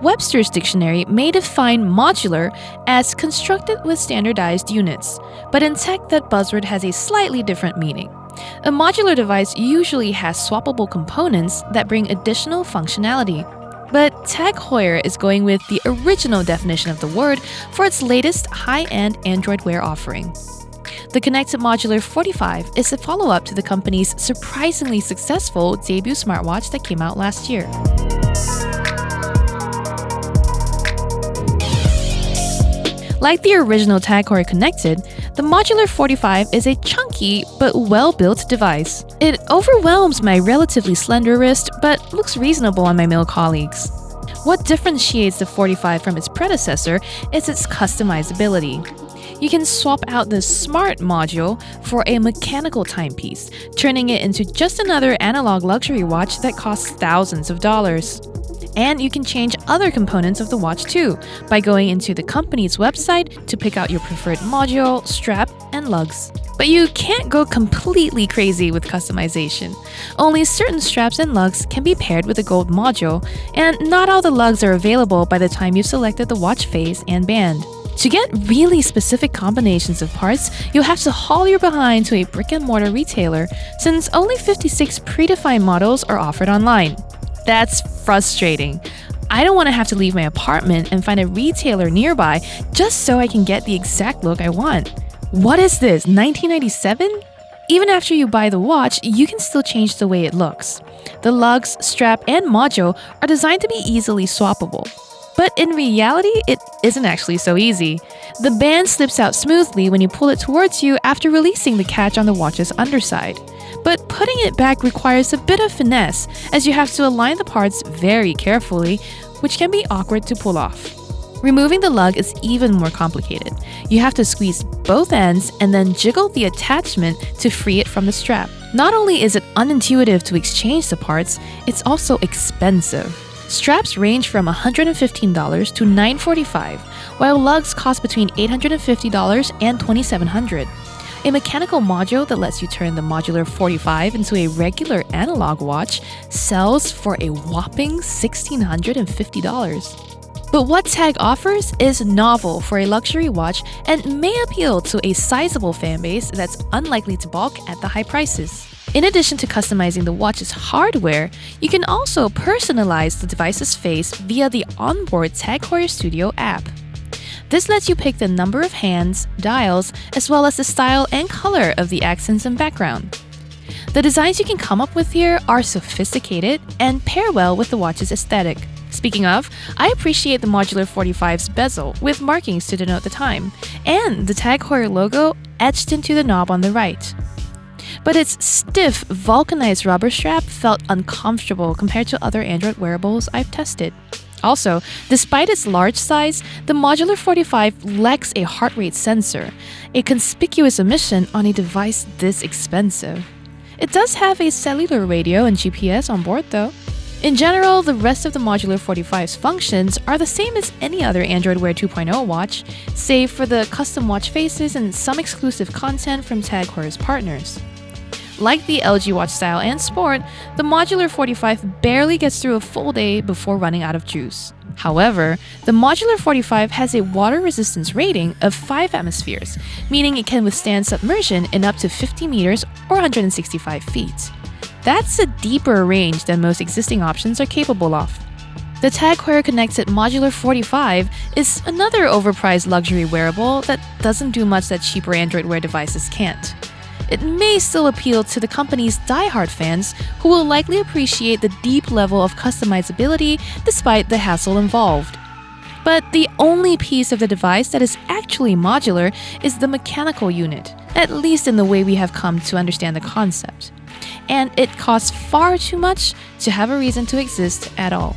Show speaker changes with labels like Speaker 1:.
Speaker 1: Webster's dictionary may define modular as constructed with standardized units, but in tech that buzzword has a slightly different meaning. A modular device usually has swappable components that bring additional functionality. But Tag Heuer is going with the original definition of the word for its latest high-end Android Wear offering. The Connected Modular 45 is a follow-up to the company's surprisingly successful debut smartwatch that came out last year. Like the original Tag Heuer Connected, the Modular 45 is a chunky but well-built device. It overwhelms my relatively slender wrist, but looks reasonable on my male colleagues. What differentiates the 45 from its predecessor is its customizability. You can swap out the Smart module for a mechanical timepiece, turning it into just another analog luxury watch that costs thousands of dollars. And you can change other components of the watch too, by going into the company's website to pick out your preferred module, strap, and lugs. But you can't go completely crazy with customization. Only certain straps and lugs can be paired with a gold module, and not all the lugs are available by the time you've selected the watch face and band. To get really specific combinations of parts, you'll have to haul your behind to a brick-and-mortar retailer, since only 56 predefined models are offered online. That's frustrating. I don't want to have to leave my apartment and find a retailer nearby just so I can get the exact look I want. What is this, 1997? Even after you buy the watch, you can still change the way it looks. The lugs, strap, and module are designed to be easily swappable. But in reality, it isn't actually so easy. The band slips out smoothly when you pull it towards you after releasing the catch on the watch's underside. But putting it back requires a bit of finesse, as you have to align the parts very carefully, which can be awkward to pull off. Removing the lug is even more complicated. You have to squeeze both ends and then jiggle the attachment to free it from the strap. Not only is it unintuitive to exchange the parts, it's also expensive. Straps range from $115 to $945, while lugs cost between $850 and $2,700. A mechanical module that lets you turn the Modular 45 into a regular analog watch sells for a whopping $1,650. But what Tag offers is novel for a luxury watch and may appeal to a sizable fan base that's unlikely to balk at the high prices. In addition to customizing the watch's hardware, you can also personalize the device's face via the onboard Tag Heuer Studio app. This lets you pick the number of hands, dials, as well as the style and color of the accents and background. The designs you can come up with here are sophisticated and pair well with the watch's aesthetic. Speaking of, I appreciate the Modular 45's bezel with markings to denote the time, and the Tag Heuer logo etched into the knob on the right. But its stiff, vulcanized rubber strap felt uncomfortable compared to other Android wearables I've tested. Also, despite its large size, the Modular 45 lacks a heart rate sensor, a conspicuous omission on a device this expensive. It does have a cellular radio and GPS on board though. In general, the rest of the Modular 45's functions are the same as any other Android Wear 2.0 watch, save for the custom watch faces and some exclusive content from Tag Heuer's partners. Like the LG Watch Style and Sport, the Modular 45 barely gets through a full day before running out of juice. However, the Modular 45 has a water resistance rating of 5 atmospheres, meaning it can withstand submersion in up to 50 meters or 165 feet. That's a deeper range than most existing options are capable of. The Tag Heuer Connected Modular 45 is another overpriced luxury wearable that doesn't do much that cheaper Android Wear devices can't. It may still appeal to the company's die-hard fans who will likely appreciate the deep level of customizability despite the hassle involved. But the only piece of the device that is actually modular is the mechanical unit, at least in the way we have come to understand the concept. And it costs far too much to have a reason to exist at all.